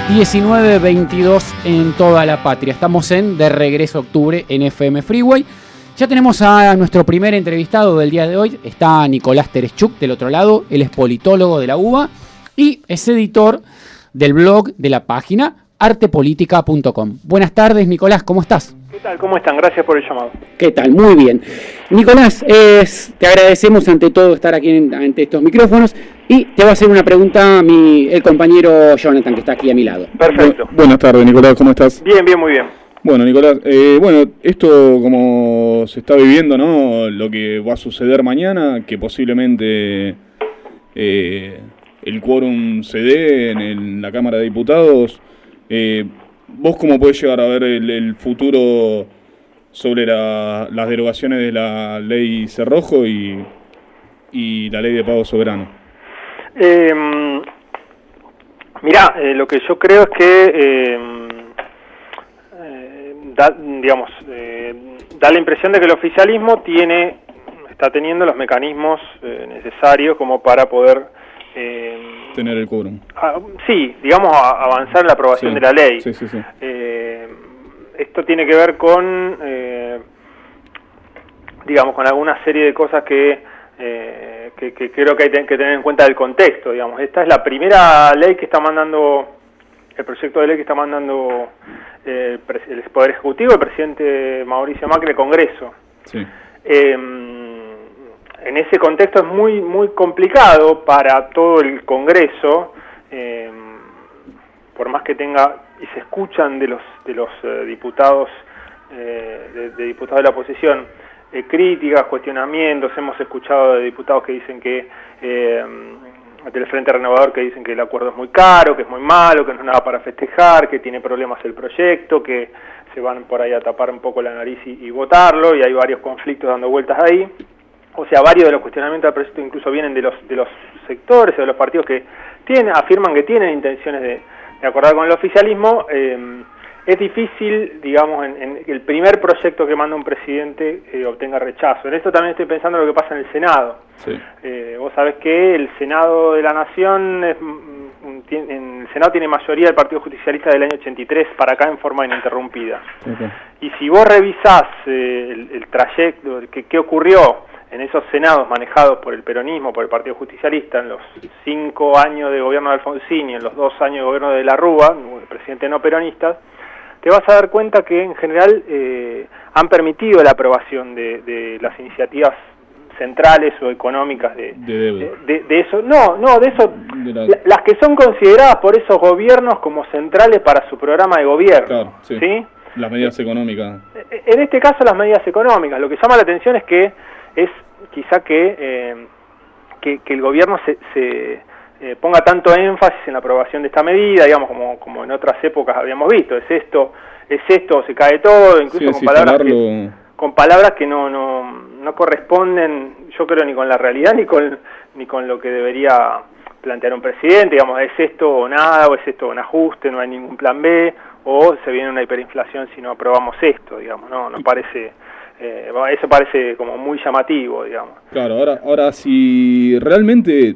19:22 en toda la patria. Estamos De Regreso a Octubre en FM Freeway. Ya tenemos a nuestro primer entrevistado del día de hoy. Está Nicolás Tereszczuk del otro lado. Él es politólogo de la UBA y es editor del blog de la página artepolitica.com. Buenas tardes, Nicolás, ¿cómo estás? ¿Qué tal? ¿Cómo están? Gracias por el llamado. ¿Qué tal? Muy bien. Nicolás, te agradecemos ante todo estar aquí ante estos micrófonos y te va a hacer una pregunta el compañero Jonathan, que está aquí a mi lado. Perfecto. Buenas tardes, Nicolás, ¿cómo estás? Bien, muy bien. Bueno, Nicolás, esto como se está viviendo, ¿no? Lo que va a suceder mañana, que posiblemente el quórum se dé en la Cámara de Diputados. ¿Vos cómo podés llegar a ver el futuro sobre las derogaciones de la ley Cerrojo y la ley de pago soberano? Mirá, lo que yo creo es que da la impresión de que el oficialismo está teniendo los mecanismos necesarios como para poder tener el quórum. Sí, digamos, avanzar en la aprobación de la ley. Sí. Esto tiene que ver con, con alguna serie de cosas que creo que hay que tener en cuenta del contexto, digamos. Esta es la primera ley que está mandando, el proyecto de ley que está mandando el Poder Ejecutivo, el presidente Mauricio Macri, al Congreso. Sí. En ese contexto es muy complicado para todo el Congreso, por más que tenga, y se escuchan de los diputados, de diputados de la oposición, críticas, cuestionamientos. Hemos escuchado de diputados que dicen que, del Frente Renovador, que dicen que el acuerdo es muy caro, que es muy malo, que no es nada para festejar, que tiene problemas el proyecto, que se van por ahí a tapar un poco la nariz y votarlo, y hay varios conflictos dando vueltas ahí. O sea, varios de los cuestionamientos del proyecto incluso vienen de los sectores o de los partidos que afirman que tienen intenciones de acordar con el oficialismo. Es difícil, digamos, en el primer proyecto que manda un presidente obtenga rechazo. En esto también estoy pensando en lo que pasa en el Senado. Sí. Vos sabés que el Senado de la Nación, en el Senado tiene mayoría el Partido Justicialista del año 83 para acá en forma ininterrumpida. Okay. Y si vos revisás el trayecto, qué ocurrió en esos senados manejados por el peronismo, por el Partido Justicialista, en los 5 años de gobierno de Alfonsín y en los 2 años de gobierno de la Rúa, el presidente no peronista, te vas a dar cuenta que en general han permitido la aprobación de las iniciativas centrales o económicas de eso. De eso, las que son consideradas por esos gobiernos como centrales para su programa de gobierno. Claro, ¿sí? Las medidas económicas. En este caso las medidas económicas. Lo que llama la atención es que quizá que el gobierno se ponga tanto énfasis en la aprobación de esta medida, digamos, como en otras épocas habíamos visto. Es esto, se cae todo, incluso con palabras que no corresponden, yo creo, ni con la realidad ni con lo que debería plantear un presidente. Digamos, es esto o nada, o es esto un ajuste, no hay ningún plan B, o se viene una hiperinflación si no aprobamos esto, digamos. No parece. Eso parece como muy llamativo, digamos. Claro, ahora si realmente,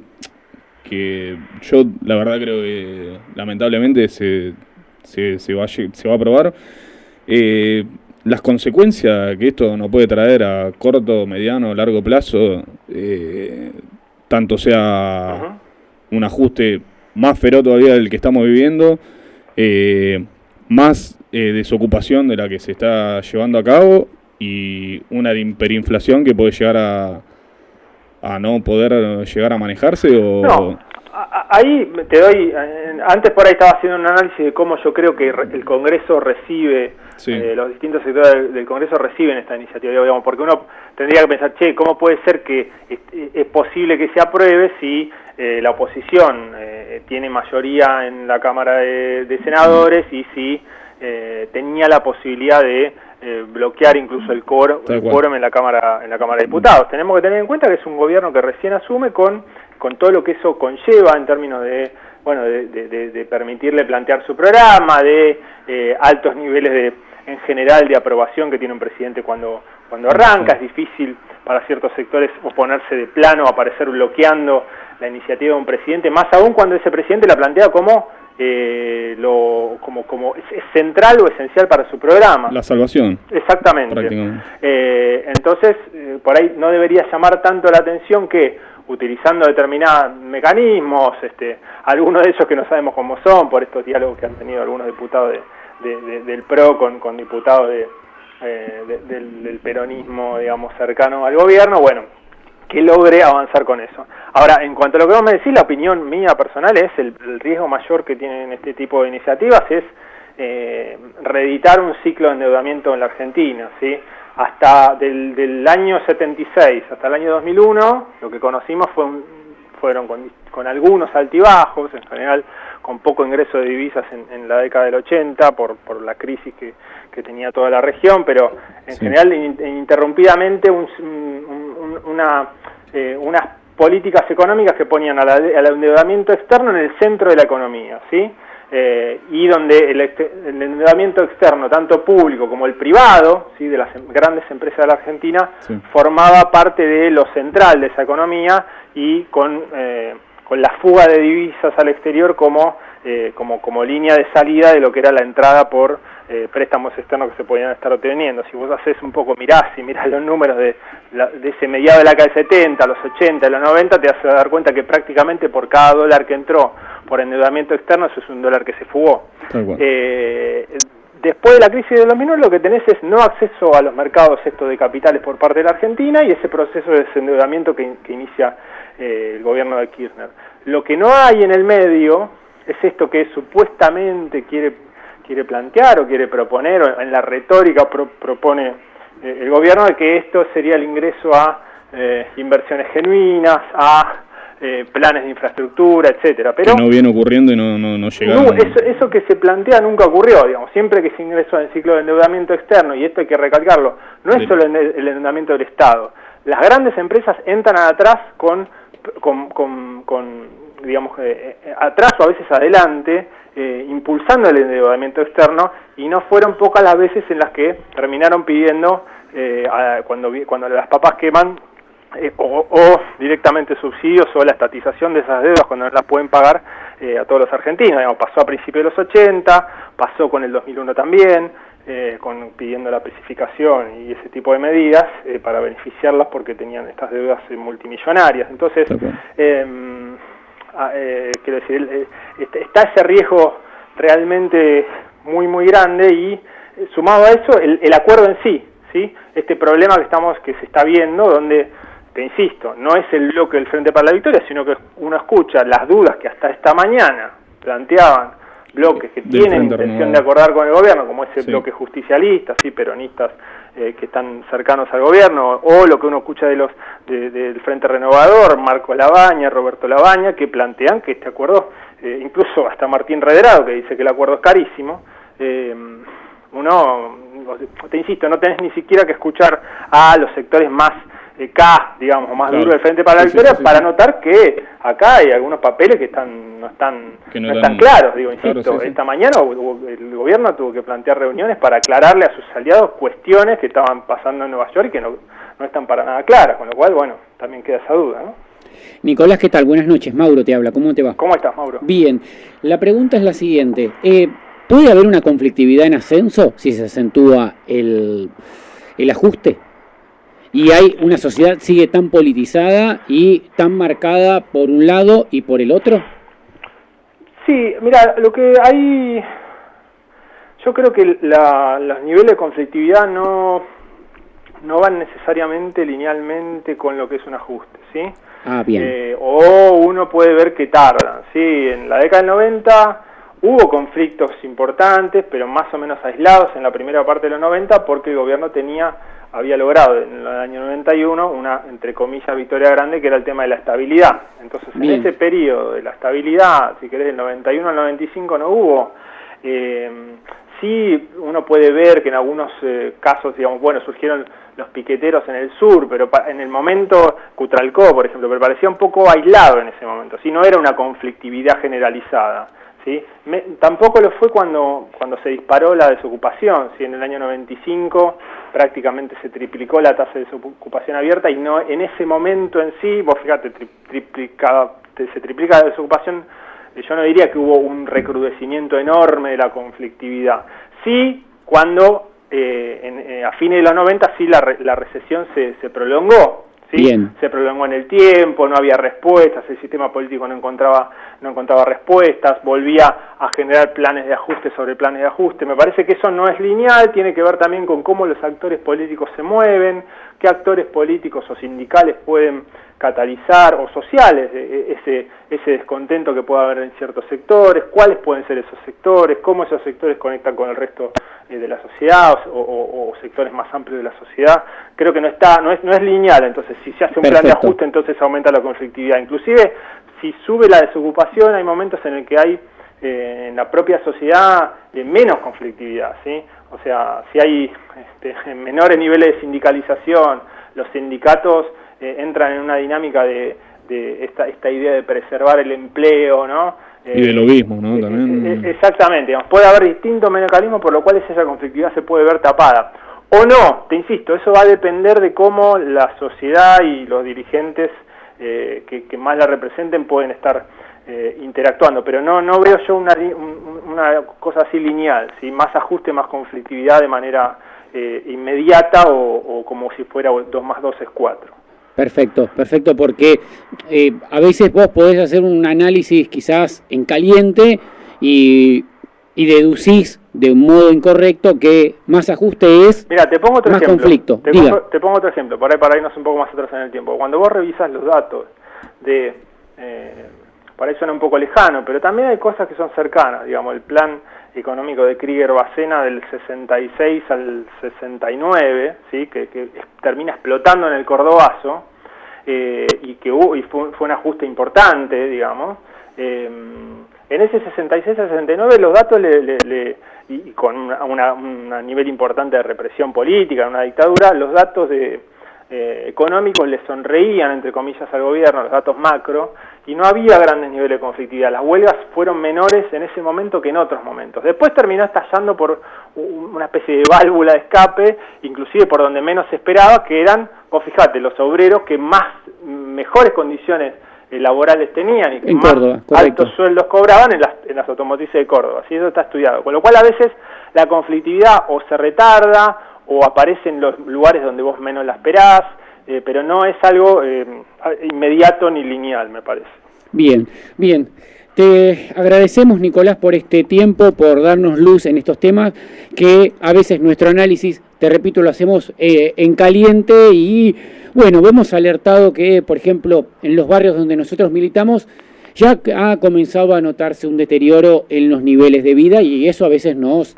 que yo la verdad creo que lamentablemente se va a aprobar, las consecuencias que esto nos puede traer a corto, mediano, largo plazo, tanto sea un ajuste más feroz todavía del que estamos viviendo, más desocupación de la que se está llevando a cabo, y una hiperinflación que puede llegar a no poder llegar a manejarse. No, ahí te doy, antes por ahí estaba haciendo un análisis de cómo yo creo que el Congreso recibe, los distintos sectores del Congreso reciben esta iniciativa, digamos, porque uno tendría que pensar, ¿cómo puede ser que es posible que se apruebe si la oposición tiene mayoría en la Cámara de Senadores y si tenía la posibilidad de bloquear incluso el quórum en la Cámara de Diputados? Tenemos que tener en cuenta que es un gobierno que recién asume con todo lo que eso conlleva en términos de permitirle plantear su programa, de altos niveles en general de aprobación que tiene un presidente cuando arranca. Es difícil para ciertos sectores oponerse de plano, aparecer bloqueando la iniciativa de un presidente, más aún cuando ese presidente la plantea como como es central o esencial para su programa. La salvación. Exactamente. Entonces, por ahí no debería llamar tanto la atención que, utilizando determinados mecanismos, algunos de ellos que no sabemos cómo son, por estos diálogos que han tenido algunos diputados del PRO con diputados del peronismo, digamos, cercano al gobierno, bueno, que logre avanzar con eso. Ahora, en cuanto a lo que vos me decís, la opinión mía personal es el riesgo mayor que tienen este tipo de iniciativas es reeditar un ciclo de endeudamiento en la Argentina, ¿sí? Hasta del año 76 hasta el año 2001, lo que conocimos fueron con algunos altibajos, en general con poco ingreso de divisas en la década del 80 por la crisis que tenía toda la región, pero en general ininterrumpidamente unas políticas económicas que ponían al endeudamiento externo en el centro de la economía, ¿sí? Y donde el endeudamiento externo, tanto público como el privado, ¿sí?, de las grandes empresas de la Argentina, formaba parte de lo central de esa economía y con la fuga de divisas al exterior como línea de salida de lo que era la entrada por préstamos externos que se podían estar obteniendo. Si vos haces un poco, mirás los números de ese mediado de la década del 70, los 80, los 90, te vas a dar cuenta que prácticamente por cada dólar que entró por endeudamiento externo, eso es un dólar que se fugó. Después de la crisis de 2009 lo que tenés es no acceso a los mercados de capitales por parte de la Argentina y ese proceso de desendeudamiento que inicia el gobierno de Kirchner. Lo que no hay en el medio es esto que supuestamente quiere plantear o quiere proponer, o en la retórica propone el gobierno, de que esto sería el ingreso a inversiones genuinas, a planes de infraestructura, etcétera. Pero que no viene ocurriendo y no llega. Eso que se plantea nunca ocurrió, digamos. Siempre que se ingresó en el ciclo de endeudamiento externo, y esto hay que recalcarlo, no es solo el endeudamiento del Estado. Las grandes empresas entran atrás digamos, atrás o a veces adelante, impulsando el endeudamiento externo, y no fueron pocas las veces en las que terminaron pidiendo, cuando las papas queman, o directamente subsidios o la estatización de esas deudas cuando no las pueden pagar a todos los argentinos. Digamos, pasó a principios de los 80, pasó con el 2001 también, pidiendo la especificación y ese tipo de medidas para beneficiarlas porque tenían estas deudas multimillonarias. Entonces, quiero decir, está ese riesgo realmente muy muy grande y sumado a eso el acuerdo en sí, ¿sí? Este problema que se está viendo, donde, te insisto, no es el bloque del Frente para la Victoria, sino que uno escucha las dudas que hasta esta mañana planteaban bloques que tienen intención de acordar con el gobierno, como ese bloque justicialista, ¿sí?, peronistas que están cercanos al gobierno, o lo que uno escucha del Frente Renovador, Marco Labaña, Roberto Labaña, que plantean que este acuerdo, incluso hasta Martín Redrado, que dice que el acuerdo es carísimo, te insisto, no tenés ni siquiera que escuchar a los sectores más digamos, más duro del Frente para la Victoria, para notar que acá hay algunos papeles que no están claros, insisto. Esta mañana el gobierno tuvo que plantear reuniones para aclararle a sus aliados cuestiones que estaban pasando en Nueva York y que no están para nada claras, con lo cual, bueno, también queda esa duda, ¿no? Nicolás, ¿qué tal? Buenas noches, Mauro te habla, ¿cómo te va? ¿Cómo estás, Mauro? Bien, la pregunta es la siguiente, ¿puede haber una conflictividad en ascenso si se acentúa el ajuste? Y hay una sociedad sigue tan politizada y tan marcada por un lado y por el otro. Sí, mira, lo que hay, yo creo que los niveles de conflictividad no van necesariamente linealmente con lo que es un ajuste, ¿sí? Ah, bien. O uno puede ver que tardan, ¿sí? En la década del 90 hubo conflictos importantes, pero más o menos aislados en la primera parte de los 90, porque el gobierno había logrado en el año 91 una, entre comillas, victoria grande, que era el tema de la estabilidad. Entonces, en ese periodo de la estabilidad, si querés, del 91 al 95 no hubo. Sí, uno puede ver que en algunos casos, digamos, bueno, surgieron los piqueteros en el sur, pero en el momento Cutralcó, por ejemplo, pero parecía un poco aislado en ese momento, ¿sí? No era una conflictividad generalizada, ¿sí? Tampoco lo fue cuando se disparó la desocupación, ¿sí? En el año 95 prácticamente se triplicó la tasa de desocupación abierta y no en ese momento en sí, vos fíjate, se triplica la desocupación yo no diría que hubo un recrudecimiento enorme de la conflictividad. Sí, cuando a fines de los 90 sí la recesión se prolongó. ¿Sí? Se prolongó en el tiempo, no había respuestas, el sistema político no encontraba respuestas, volvía a generar planes de ajuste sobre planes de ajuste. Me parece que eso no es lineal, tiene que ver también con cómo los actores políticos se mueven, qué actores políticos o sindicales pueden catalizar, o sociales, ese descontento que pueda haber en ciertos sectores, cuáles pueden ser esos sectores, cómo esos sectores conectan con el resto de la sociedad o sectores más amplios de la sociedad. Creo que no es lineal, entonces si se hace un plan de ajuste, entonces aumenta la conflictividad. Inclusive, si sube la desocupación, hay momentos en el que hay en la propia sociedad menos conflictividad, ¿sí? O sea, si hay menores niveles de sindicalización, los sindicatos entran en una dinámica de esta idea de preservar el empleo, ¿no? Y del lobismo, ¿no? También. Exactamente, digamos, puede haber distintos mecanismos por los cuales esa conflictividad se puede ver tapada. O no, te insisto, eso va a depender de cómo la sociedad y los dirigentes que más la representen pueden estar interactuando, pero no veo yo una cosa así lineal, ¿sí? Más ajuste, más conflictividad de manera inmediata o como si fuera 2 más 2 es 4. Perfecto, porque a veces vos podés hacer un análisis quizás en caliente y deducís de un modo incorrecto que más ajuste es Mira, te pongo otro más ejemplo. conflicto. Te pongo otro ejemplo, para irnos un poco más atrás en el tiempo. Cuando vos revisas los datos por ahí suena un poco lejano, pero también hay cosas que son cercanas, digamos, el plan económico de Krieger-Bacena del 66 al 69, ¿sí? que termina explotando en el Cordobazo, y fue un ajuste importante, digamos. En ese 66 al 69 los datos y con un nivel importante de represión política, una dictadura, los datos económicos le sonreían, entre comillas, al gobierno, los datos macro, y no había grandes niveles de conflictividad. Las huelgas fueron menores en ese momento que en otros momentos. Después terminó estallando por una especie de válvula de escape, inclusive por donde menos se esperaba, que eran, vos fijate, los obreros que mejores condiciones laborales tenían y que más altos sueldos cobraban en las automotrices de Córdoba. ¿Sí? Eso está estudiado. Con lo cual a veces la conflictividad o se retarda o aparece en los lugares donde vos menos la esperás, pero no es algo inmediato ni lineal, me parece. Bien. Te agradecemos, Nicolás, por este tiempo, por darnos luz en estos temas, que a veces nuestro análisis, te repito, lo hacemos en caliente y, bueno, hemos alertado que, por ejemplo, en los barrios donde nosotros militamos, ya ha comenzado a notarse un deterioro en los niveles de vida y eso a veces nos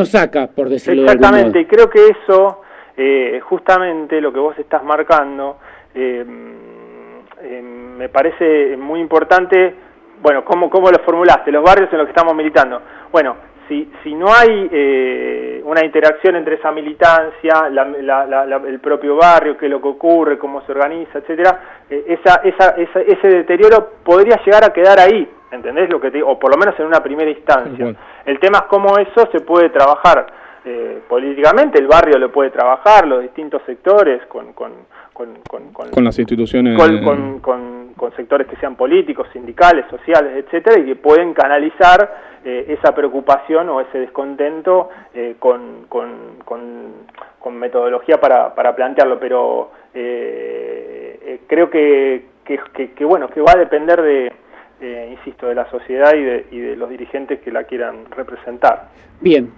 saca, por decirlo de algún modo. Exactamente, y creo que eso, justamente lo que vos estás marcando, me parece muy importante. Bueno, ¿cómo lo formulaste? Los barrios en los que estamos militando. Bueno, si no hay una interacción entre esa militancia, el propio barrio, qué es lo que ocurre, cómo se organiza, etcétera, ese deterioro podría llegar a quedar ahí, ¿entendés lo que te digo? O por lo menos en una primera instancia. Bueno. El tema es cómo eso se puede trabajar políticamente, el barrio lo puede trabajar, los distintos sectores, con las instituciones, con sectores que sean políticos, sindicales, sociales, etcétera, y que pueden canalizar esa preocupación o ese descontento con metodología para plantearlo, pero creo que va a depender insisto, de la sociedad y de los dirigentes que la quieran representar. Bien,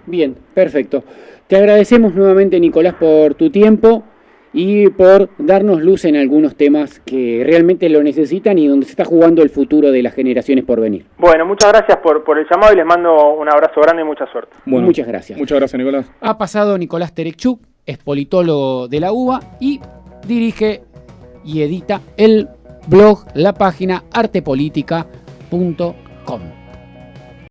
perfecto. Te agradecemos nuevamente, Nicolás, por tu tiempo y por darnos luz en algunos temas que realmente lo necesitan y donde se está jugando el futuro de las generaciones por venir. Bueno, muchas gracias por el llamado y les mando un abrazo grande y mucha suerte. Bueno, muchas gracias. Muchas gracias, Nicolás. Ha pasado Nicolás Terechuk, es politólogo de la UBA y dirige y edita el blog, la página artepolítica.com.